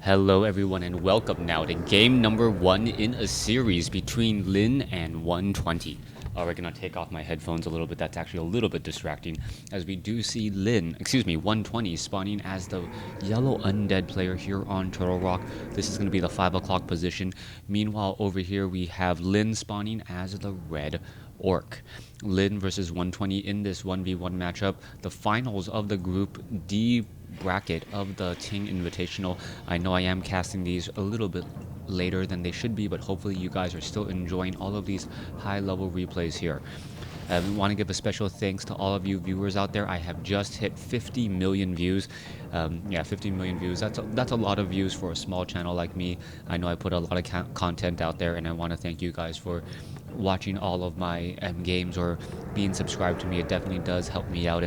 Hello everyone and welcome now to game number 1 in a series between Lin and 120. We're gonna take off my headphones a little bit. That's actually a little bit distracting as we do see 120 spawning as the yellow undead player here on Turtle Rock. This is gonna be the 5 o'clock position. Meanwhile over here we have Lin spawning as the red orc. Lin versus 120 in this 1v1 matchup. The finals of the group D bracket of the Ting Invitational. I know I am casting these a little bit later than they should be, but hopefully you guys are still enjoying all of these high level replays here. I want to give a special thanks to all of you viewers out there. I have just hit 50 million views. 50 million views. That's a lot of views for a small channel like me. I know I put a lot of content out there, and I want to thank you guys for watching all of my games or being subscribed to me. It definitely does help me out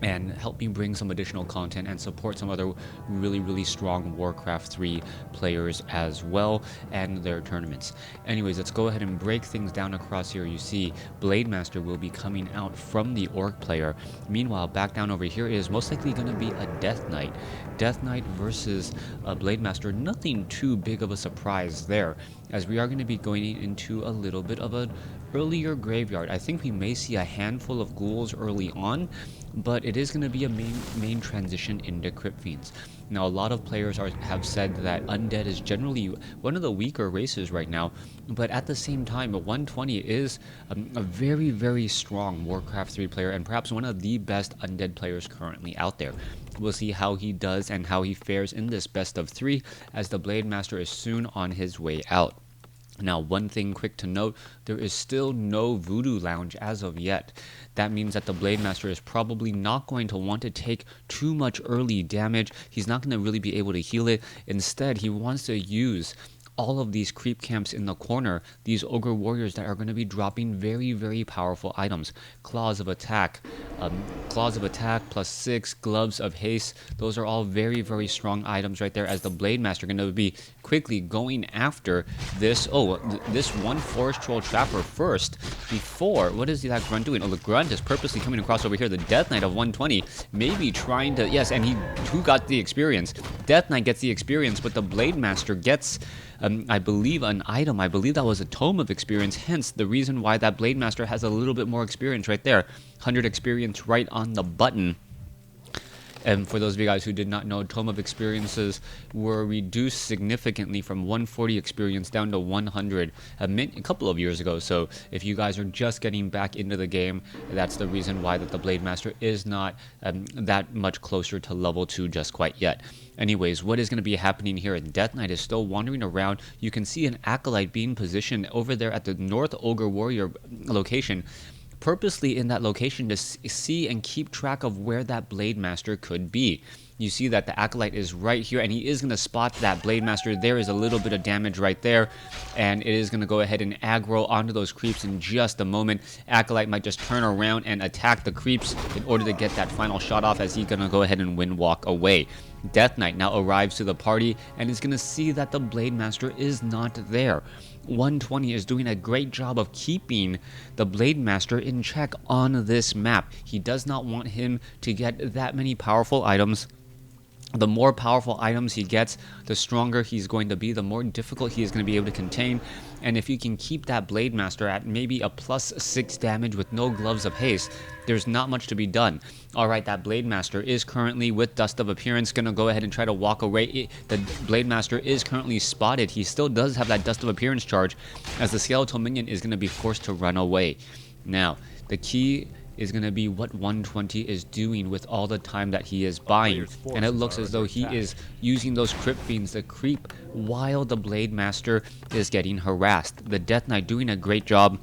and help me bring some additional content and support some other really strong WarCraft 3 players as well and their tournaments. Anyways, let's go ahead and break things down across here. You see Blademaster will be coming out from the Orc player. Meanwhile, back down over here is most likely going to be a Death Knight. Death Knight versus a Blademaster. Nothing too big of a surprise there, as we are going to be going into a little bit of an earlier graveyard. I think we may see a handful of ghouls early on, but it is going to be a main transition into Crypt Fiends. Now, a lot of players have said that Undead is generally one of the weaker races right now, but at the same time, 120 is a very strong WarCraft 3 player and perhaps one of the best Undead players currently out there. We'll see how he does and how he fares in this best of 3, as the Blademaster is soon on his way out. Now, one thing quick to note, there is still no Voodoo Lounge as of yet. That means that the Blademaster is probably not going to want to take too much early damage. He's not going to really be able to heal it. Instead, he wants to use all of these creep camps in the corner, these ogre warriors that are going to be dropping very powerful items. Claws of attack +6, gloves of haste. Those are all very strong items right there, as the Blademaster going to be quickly going after this this one forest troll trapper first before. What is that grunt doing? Oh, the grunt is purposely coming across over here. The Death Knight of 120 maybe trying to, yes, and who got the experience? Death Knight gets the experience, but the Blademaster gets I believe an item. I believe that was a Tome of Experience, hence the reason why that Blademaster has a little bit more experience right there. 100 experience right on the button. And for those of you guys who did not know, Tome of Experiences were reduced significantly from 140 experience down to 100 a couple of years ago. So if you guys are just getting back into the game, that's the reason why that the Blademaster is not that much closer to level 2 just quite yet. Anyways, what is going to be happening here? Death Knight is still wandering around. You can see an Acolyte being positioned over there at the North Ogre Warrior location, purposely in that location to see and keep track of where that Blademaster could be. You see that the Acolyte is right here, and he is going to spot that Blademaster. There is a little bit of damage right there, and it is going to go ahead and aggro onto those creeps in just a moment. Acolyte might just turn around and attack the creeps in order to get that final shot off, as he's going to go ahead and windwalk away. Death Knight now arrives to the party and is going to see that the Blademaster is not there. 120 is doing a great job of keeping the Blademaster in check on this map. He does not want him to get that many powerful items. The more powerful items he gets, the stronger he's going to be, the more difficult he is going to be able to contain. And if you can keep that Blademaster at maybe a +6 damage with no gloves of haste, there's not much to be done. Alright, that Blademaster is currently with Dust of Appearance, going to go ahead and try to walk away. The Blademaster is currently spotted. He still does have that Dust of Appearance charge, as the Skeletal Minion is going to be forced to run away. Now, the key is going to be what 120 is doing with all the time that he is buying, and it looks as though he is using those Crypt Fiends to creep while the Blademaster is getting harassed. The Death Knight doing a great job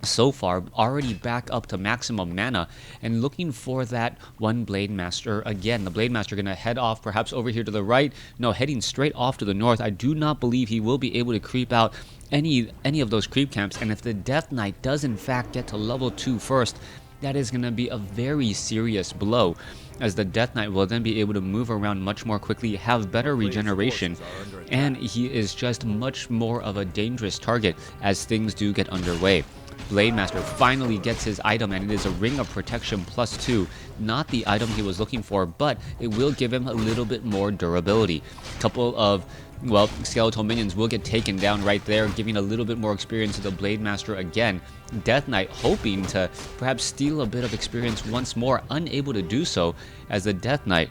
so far, already back up to maximum mana and looking for that one Blademaster again. The Blademaster going to head off perhaps over here to the right. No, heading straight off to the north. I do not believe he will be able to creep out any of those creep camps, and if the Death Knight does in fact get to level 2 first, that is going to be a very serious blow, as the Death Knight will then be able to move around much more quickly, have better regeneration, and he is just much more of a dangerous target as things do get underway. Blade Master finally gets his item, and it is a Ring of Protection +2. Not the item he was looking for, but it will give him a little bit more durability. Couple of, well, skeletal minions will get taken down right there, giving a little bit more experience to the Blade Master again. Death Knight hoping to perhaps steal a bit of experience once more, unable to do so, as the Death Knight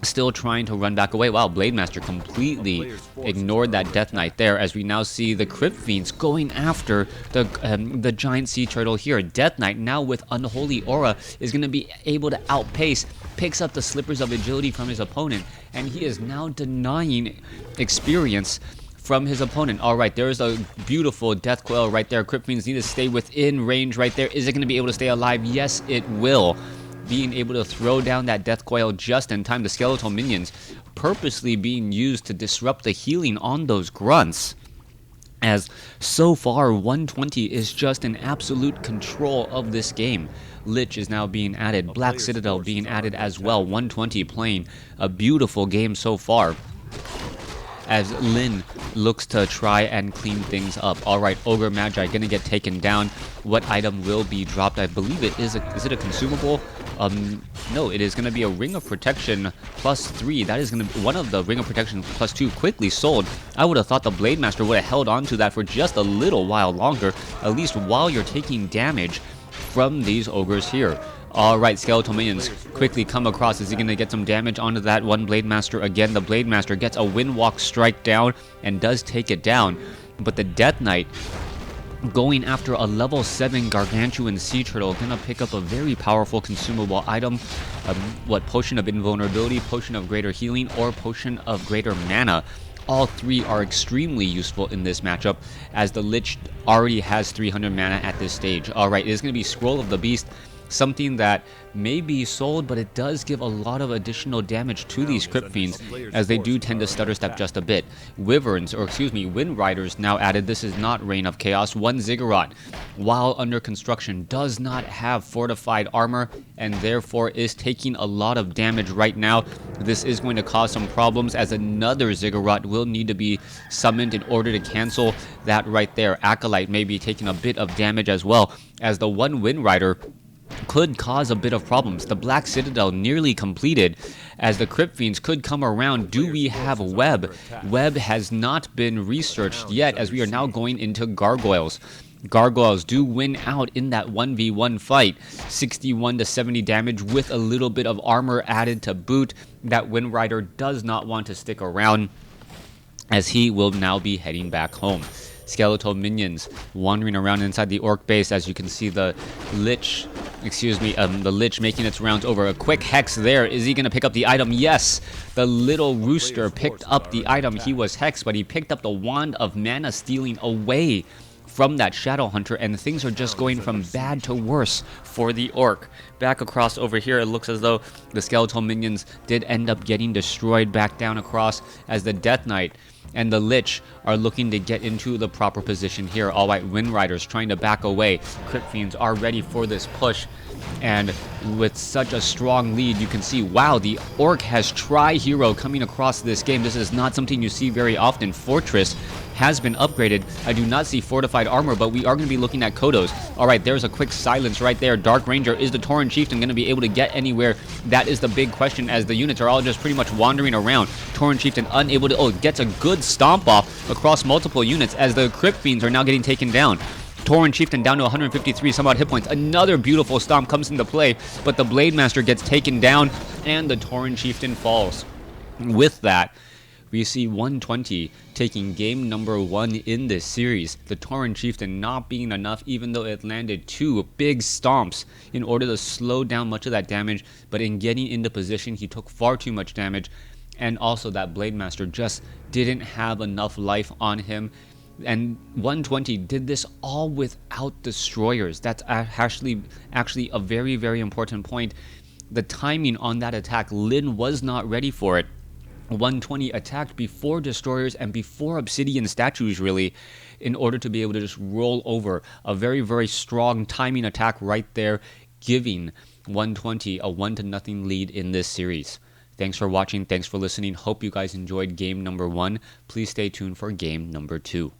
still trying to run back away. Wow, Blade Master completely ignored that Death Knight there, as we now see the Crypt Fiends going after the giant sea turtle here. Death Knight now with Unholy Aura is going to be able to outpace, picks up the Slippers of Agility from his opponent, and he is now denying experience from his opponent. All right, there's a beautiful Death Coil right there. Crypt Fiends need to stay within range right there. Is it going to be able to stay alive? Yes, it will. Being able to throw down that Death Coil just in time. The skeletal minions purposely being used to disrupt the healing on those grunts. As so far, 120 is just in absolute control of this game. Lich is now being added. Black Citadel being added as well. 120 playing a beautiful game so far, as Lin looks to try and clean things up. All right, Ogre Magi gonna get taken down. What item will be dropped? I believe it is it a consumable? No, it is gonna be a Ring of Protection +3. That is gonna be one of the Ring of Protection +2 quickly sold. I would have thought the Blade Master would have held on to that for just a little while longer, at least while you're taking damage from these ogres here. Alright, skeletal minions quickly come across. Is he going to get some damage onto that one Blade Master again? The Blade Master gets a Windwalk strike down and does take it down. But the Death Knight going after a level 7 Gargantuan Sea Turtle, gonna pick up a very powerful consumable item. Potion of Invulnerability, Potion of Greater Healing, or Potion of Greater Mana. All three are extremely useful in this matchup, as the Lich already has 300 mana at this stage. Alright, it is going to be Scroll of the Beast. Something that may be sold, but it does give a lot of additional damage to these Crypt Fiends, as they do tend to stutter step just a bit. Wind Riders now added. This is not Reign of Chaos. One Ziggurat, while under construction, does not have fortified armor, and therefore is taking a lot of damage right now. This is going to cause some problems, as another Ziggurat will need to be summoned in order to cancel that right there. Acolyte may be taking a bit of damage as well, as the one Wind Rider could cause a bit of problems. The Black Citadel nearly completed, as the Crypt Fiends could come around. Do we have Web? Web has not been researched yet, as we are now going into Gargoyles. Gargoyles do win out in that 1v1 fight. 61 to 70 damage with a little bit of armor added to boot. That Wind Rider does not want to stick around, as he will now be heading back home. Skeletal minions wandering around inside the orc base, as you can see the Lich, the Lich making its rounds over. A quick Hex there. Is he going to pick up the item? Yes! The little rooster picked up the item. He was Hexed, but he picked up the Wand of Mana Stealing away from that Shadow Hunter, and things are just going from bad to worse for the orc. Back across over here, it looks as though the skeletal minions did end up getting destroyed back down across, as the Death Knight and the Lich are looking to get into the proper position here. All right, Wind Riders trying to back away. Crypt Fiends are ready for this push, and with such a strong lead, you can see, wow, the orc has Tri-Hero coming across this game. This is not something you see very often. Fortress has been upgraded. I do not see fortified armor, but we are going to be looking at Kodos. All right, there's a quick silence right there. Dark Ranger, is the Tauren Chieftain going to be able to get anywhere? That is the big question, as the units are all just pretty much wandering around. Tauren Chieftain unable to, gets a good stomp off across multiple units, as the Crypt Fiends are now getting taken down. Tauren Chieftain down to 153 some odd hit points. Another beautiful stomp comes into play, but the Blade Master gets taken down, and the Tauren Chieftain falls. With that, we see 120 taking game number 1 in this series. The Tauren Chieftain not being enough, even though it landed 2 big stomps in order to slow down much of that damage, but in getting into position, he took far too much damage, and also that Blade Master just didn't have enough life on him. And 120 did this all without destroyers. That's actually a very, very important point. The timing on that attack, Lin was not ready for it. 120 attacked before destroyers and before obsidian statues, really, in order to be able to just roll over. A very, very strong timing attack right there, giving 120 a 1-0 lead in this series. Thanks for watching. Thanks for listening. Hope you guys enjoyed game number 1. Please stay tuned for game number 2.